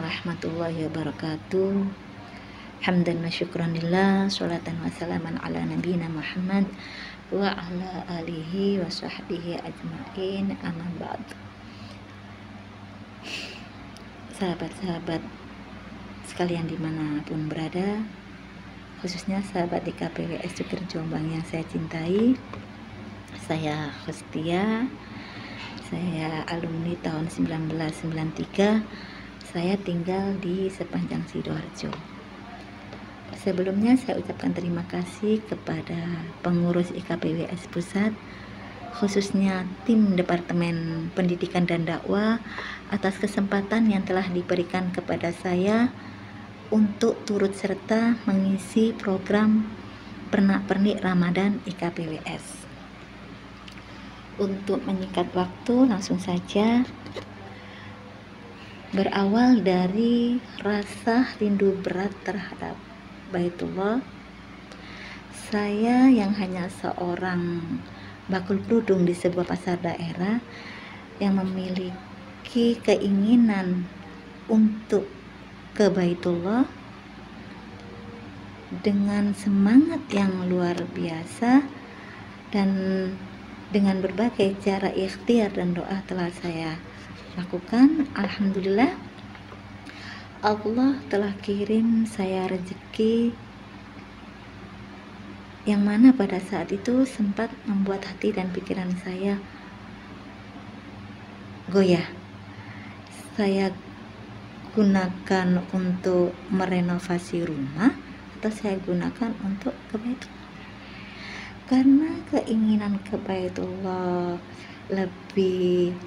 warahmatullahi wabarakatuh. Hamdan wa syukranillah, sholatan wa salaman ala nabiyina Muhammad wa ala alihi wa sahbihi ajma'in, amma ba'd. Sahabat-sahabat sekalian dimanapun berada, khususnya sahabat di KPWS Cukir Jombang yang saya cintai, saya Hustia, saya alumni tahun 1993, saya tinggal di sepanjang Sidoarjo. Sebelumnya saya ucapkan terima kasih kepada pengurus IKPWS Pusat, khususnya tim Departemen Pendidikan dan Dakwah atas kesempatan yang telah diberikan kepada saya untuk turut serta mengisi program Pernak-Pernik Ramadan IKPWS. Untuk menyingkat waktu, langsung saja. Berawal dari rasa rindu berat terhadap Baitullah, saya yang hanya seorang bakul kerudung di sebuah pasar daerah yang memiliki keinginan untuk ke Baitullah dengan semangat yang luar biasa, dan dengan berbagai cara ikhtiar dan doa telah saya lakukan. Alhamdulillah, Allah telah kirim saya rezeki yang mana pada saat itu sempat membuat hati dan pikiran saya goyah. Saya gunakan untuk merenovasi rumah atau saya gunakan untuk ke Baitullah. Karena keinginan ke Baitullah lebih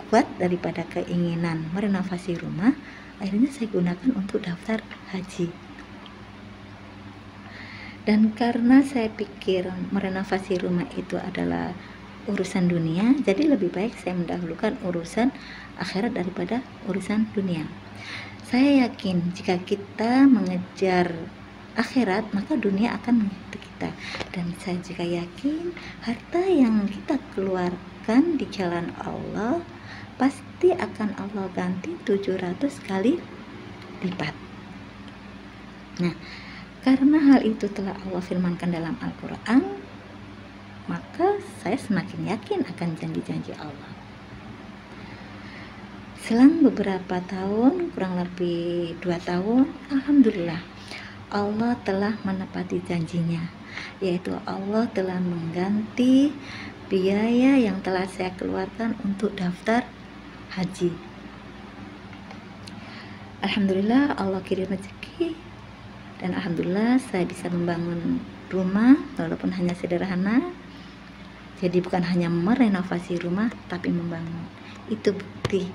kuat daripada keinginan merenovasi rumah, akhirnya saya gunakan untuk daftar haji. Dan karena saya pikir merenovasi rumah itu adalah urusan dunia, jadi lebih baik saya mendahulukan urusan akhirat daripada urusan dunia. Saya yakin jika kita mengejar akhirat, maka dunia akan mengikuti kita. Dan saya juga yakin harta yang kita keluarkan di jalan Allah pasti akan Allah ganti 700 kali lipat. Nah, karena hal itu telah Allah firmankan dalam Al-Quran, maka saya semakin yakin akan janji-janji Allah. Selang beberapa tahun, kurang lebih 2 tahun, Alhamdulillah, Allah telah menepati janjinya, yaitu Allah telah mengganti biaya yang telah saya keluarkan untuk daftar haji. Alhamdulillah, Allah kirim rezeki, dan alhamdulillah saya bisa membangun rumah walaupun hanya sederhana. Jadi bukan hanya merenovasi rumah, tapi membangun. Itu bukti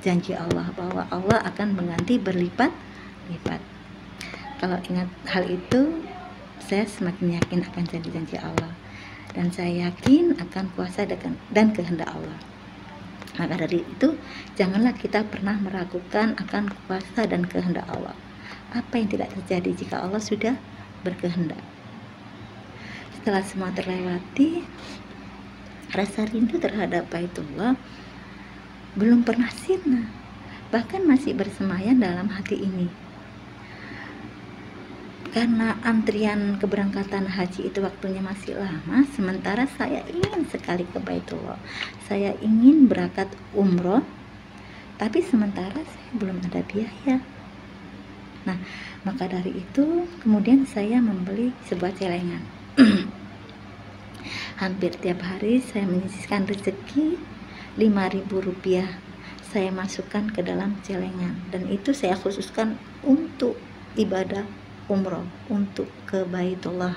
janji Allah bahwa Allah akan mengganti berlipat-lipat. Kalau ingat hal itu, saya semakin yakin akan janji-janji Allah, dan saya yakin akan kuasa dan kehendak Allah. Maka dari itu, janganlah kita pernah meragukan akan kuasa dan kehendak Allah. Apa yang tidak terjadi jika Allah sudah berkehendak? Setelah semua terlewati, rasa rindu terhadap Baitullah belum pernah sirna, bahkan masih bersemayam dalam hati ini. Karena antrian keberangkatan haji itu waktunya masih lama, sementara saya ingin sekali ke Baitullah. Saya ingin berangkat umroh, tapi sementara saya belum ada biaya. Nah, maka dari itu kemudian saya membeli sebuah celengan. Hampir tiap hari saya menyisihkan rezeki 5.000 rupiah, saya masukkan ke dalam celengan, dan itu saya khususkan untuk ibadah umroh, untuk ke Baitullah.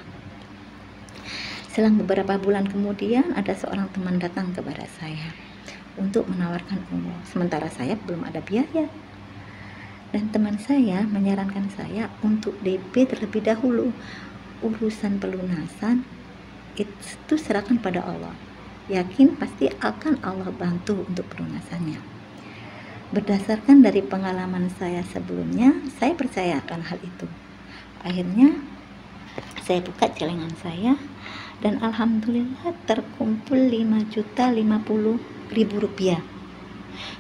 Selang beberapa bulan kemudian, ada seorang teman datang kepada saya untuk menawarkan umroh, sementara saya belum ada biaya. Dan teman saya menyarankan saya untuk DP terlebih dahulu. Urusan pelunasan itu serahkan pada Allah. Yakin pasti akan Allah bantu untuk pelunasannya. Berdasarkan dari pengalaman saya sebelumnya, saya percaya akan hal itu. Akhirnya saya buka celengan saya, dan alhamdulillah terkumpul 5.050.000 rupiah.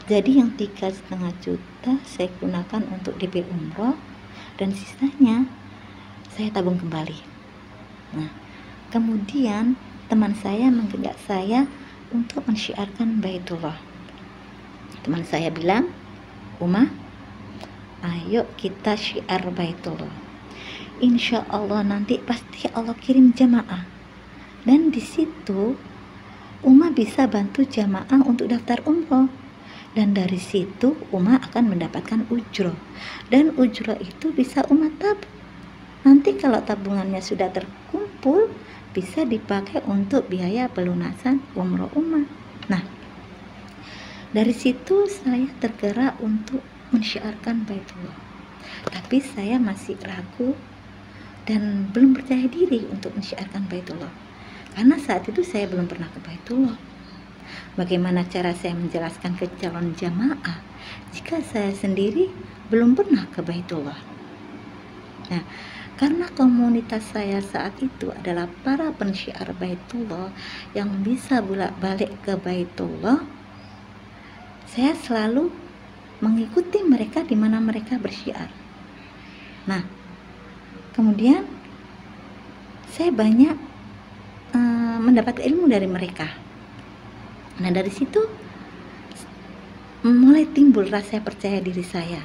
Jadi yang 3,5 juta juta saya gunakan untuk DP umroh, dan sisanya saya tabung kembali. Nah, kemudian teman saya mengajak saya untuk mensyiarkan Baitullah. Teman saya bilang, Uma, ayo kita syiar Baitullah. Insya Allah nanti pasti Allah kirim jamaah. Dan di situ Uma bisa bantu jamaah untuk daftar umroh. Dan dari situ Uma akan mendapatkan ujroh. Dan ujroh itu bisa Uma tabung. Nanti kalau tabungannya sudah terkumpul, bisa dipakai untuk biaya pelunasan umroh Uma. Nah, dari situ saya tergerak untuk mensyiarkan Baitullah. Tapi saya masih ragu dan belum percaya diri untuk mensyiarkan Baitullah. Karena saat itu saya belum pernah ke Baitullah. Bagaimana cara saya menjelaskan ke calon jamaah jika saya sendiri belum pernah ke Baitullah? Nah, karena komunitas saya saat itu adalah para pensyiar Baitullah yang bisa bolak-balik ke Baitullah, saya selalu mengikuti mereka di mana mereka bersyiar. Nah, kemudian saya banyak mendapat ilmu dari mereka. Nah, dari situ mulai timbul rasa percaya diri saya.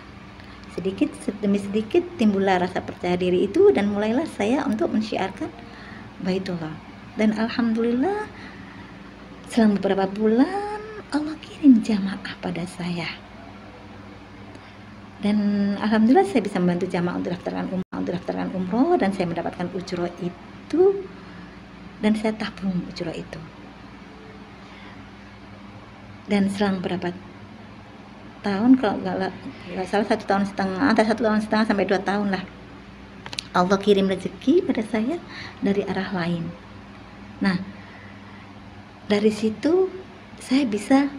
Sedikit demi sedikit timbullah rasa percaya diri itu, dan mulailah saya untuk mensyiarkan Baitullah. Dan alhamdulillah selama beberapa bulan Allah kirim jamaah pada saya. Dan alhamdulillah saya bisa membantu jamaah untuk daftarkan umroh, dan saya mendapatkan ujroh itu, dan saya tabung ujroh itu. Dan selang berapa tahun, kalau nggak salah 1,5 tahun, antara 1,5 tahun sampai 2 tahun lah, Allah kirim rezeki pada saya dari arah lain. Nah, dari situ saya bisa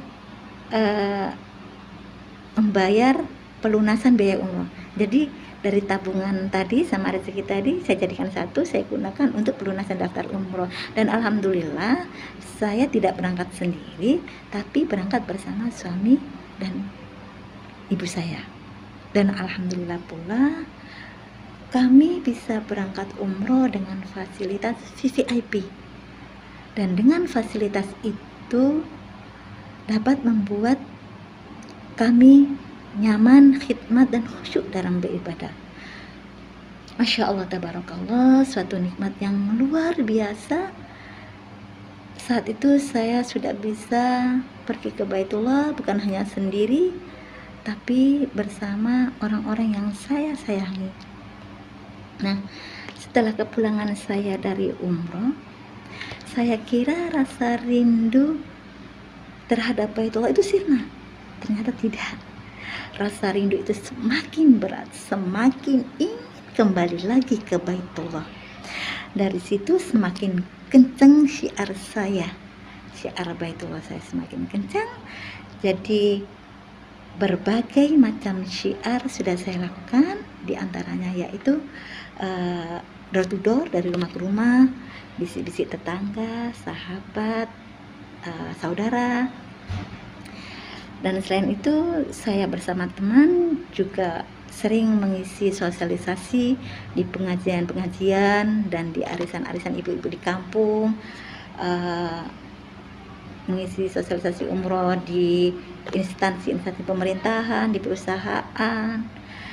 membayar pelunasan biaya umroh. Jadi dari tabungan tadi sama rezeki tadi saya jadikan satu, saya gunakan untuk pelunasan daftar umroh. Dan alhamdulillah saya tidak berangkat sendiri, tapi berangkat bersama suami dan ibu saya. Dan alhamdulillah pula kami bisa berangkat umroh dengan fasilitas VVIP. Dan dengan fasilitas itu dapat membuat kami nyaman, khidmat, dan khusyuk dalam beribadah. Masya Allah, tabarakallah, suatu nikmat yang luar biasa. Saat itu saya sudah bisa pergi ke Baitullah bukan hanya sendiri, tapi bersama orang-orang yang saya sayangi. Nah, setelah kepulangan saya dari umroh, saya kira rasa rindu terhadap Baitullah itu sirna. Ternyata tidak. Rasa rindu itu semakin berat, semakin ingin kembali lagi ke Baitullah. Dari situ semakin kencang syiar saya, syiar Baitullah saya semakin kencang. Jadi berbagai macam syiar sudah saya lakukan, diantaranya yaitu door to door, dari rumah ke rumah, bisik-bisik tetangga, sahabat, saudara. Dan selain itu saya bersama teman juga sering mengisi sosialisasi di pengajian-pengajian dan di arisan-arisan ibu-ibu di kampung, mengisi sosialisasi umroh di instansi-instansi pemerintahan, di perusahaan.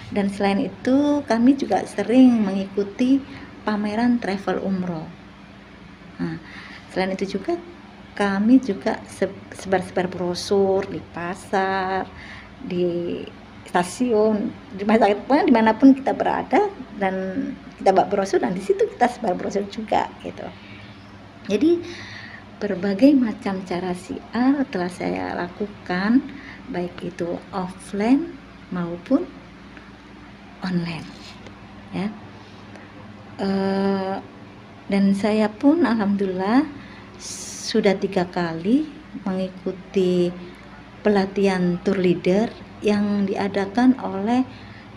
Dan selain itu kami juga sering mengikuti pameran travel umroh. Nah, selain itu juga kami juga sebar-sebar brosur di pasar, di stasiun, di rumah sakit, pokoknya dimanapun kita berada, dan kita bawa brosur, dan di situ kita sebar brosur juga gitu. Jadi berbagai macam cara syiar telah saya lakukan, baik itu offline maupun online, ya. Dan saya pun alhamdulillah sudah 3 kali mengikuti pelatihan tour leader yang diadakan oleh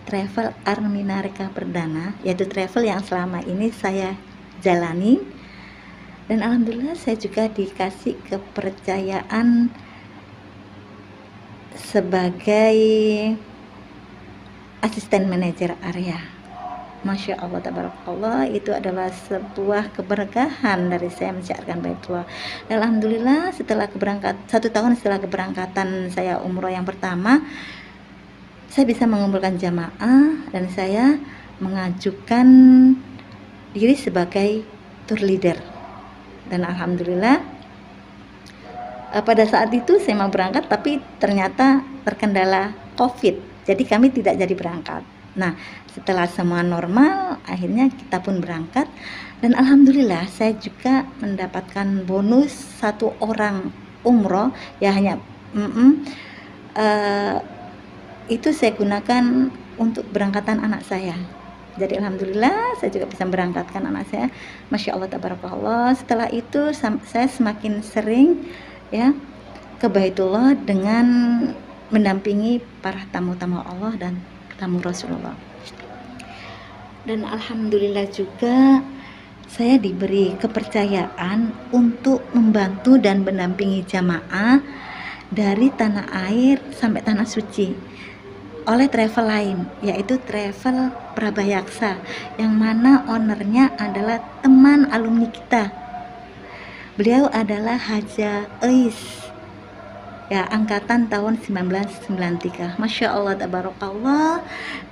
Travel Armina Reka Perdana, yaitu travel yang selama ini saya jalani. Dan alhamdulillah saya juga dikasih kepercayaan sebagai asisten manajer area. Masya Allah, tabarakallah, itu adalah sebuah keberkahan dari saya mensiarkan Baitullah. Alhamdulillah, setelah 1 tahun setelah keberangkatan saya umroh yang pertama, saya bisa mengumpulkan jamaah dan saya mengajukan diri sebagai tour leader. Dan alhamdulillah, pada saat itu saya mau berangkat tapi ternyata terkendala COVID, jadi kami tidak jadi berangkat. Nah, setelah semua normal, akhirnya kita pun berangkat dan alhamdulillah saya juga mendapatkan bonus 1 orang umroh ya, hanya itu saya gunakan untuk berangkatan anak saya. Jadi alhamdulillah saya juga bisa berangkatkan anak saya. Masya Allah, tabarakallah. Setelah itu saya semakin sering ya ke Baitullah dengan mendampingi para tamu-tamu Allah dan tamu Rasulullah. Dan alhamdulillah juga saya diberi kepercayaan untuk membantu dan mendampingi jamaah dari tanah air sampai tanah suci oleh travel lain, yaitu Travel Prabayaksa, yang mana ownernya adalah teman alumni kita. Beliau adalah Haja Eis ya, angkatan tahun 1993. Masya Allah, tabarakallah,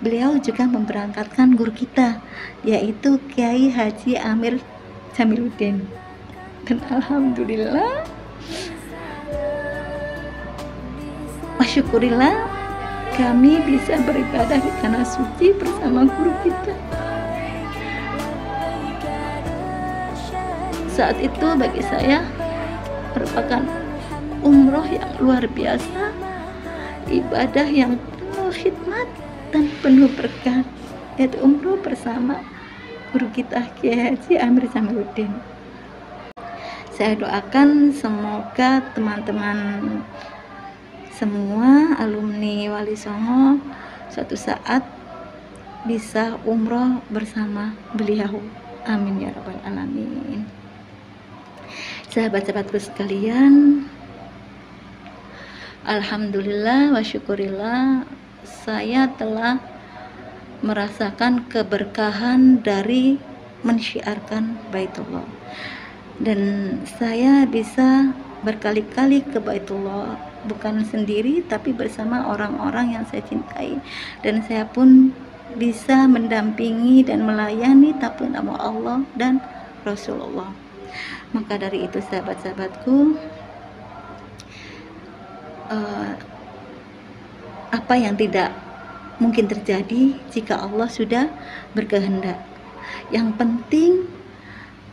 beliau juga memberangkatkan guru kita, yaitu Kiai Haji Amir Jamiluddin. Dan alhamdulillah, masyukurillah, kami bisa beribadah di tanah suci bersama guru kita. Saat itu bagi saya merupakan umroh yang luar biasa, ibadah yang penuh khidmat dan penuh berkah, yaitu umroh bersama guru kita Kiai Haji Amir Jamiluddin. Saya doakan semoga teman-teman semua alumni Wali Songo suatu saat bisa umroh bersama beliau. Amin ya rabbal alamin. Sahabat-sahabatku sekalian, alhamdulillah wa syukurillah, saya telah merasakan keberkahan dari mensyiarkan Baitullah. Dan saya bisa berkali-kali ke Baitullah, bukan sendiri tapi bersama orang-orang yang saya cintai. Dan saya pun bisa mendampingi dan melayani tamu-tamu Allah dan Rasulullah. Maka dari itu sahabat-sahabatku, apa yang tidak mungkin terjadi jika Allah sudah berkehendak. Yang penting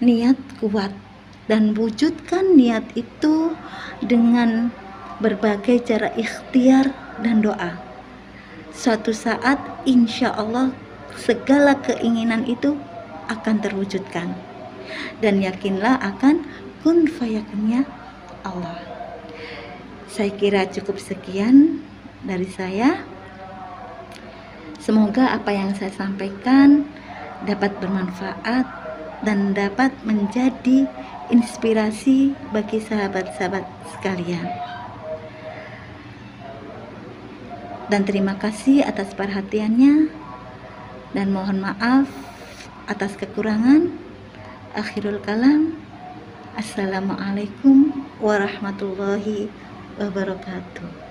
niat kuat, dan wujudkan niat itu dengan berbagai cara ikhtiar dan doa. Suatu saat insya Allah segala keinginan itu akan terwujudkan, dan yakinlah akan kun fayakunnya Allah. Saya kira cukup sekian dari saya. Semoga apa yang saya sampaikan dapat bermanfaat dan dapat menjadi inspirasi bagi sahabat-sahabat sekalian. Dan terima kasih atas perhatiannya, dan mohon maaf atas kekurangan. Akhirul kalam, assalamualaikum warahmatullahi wabarakatuh.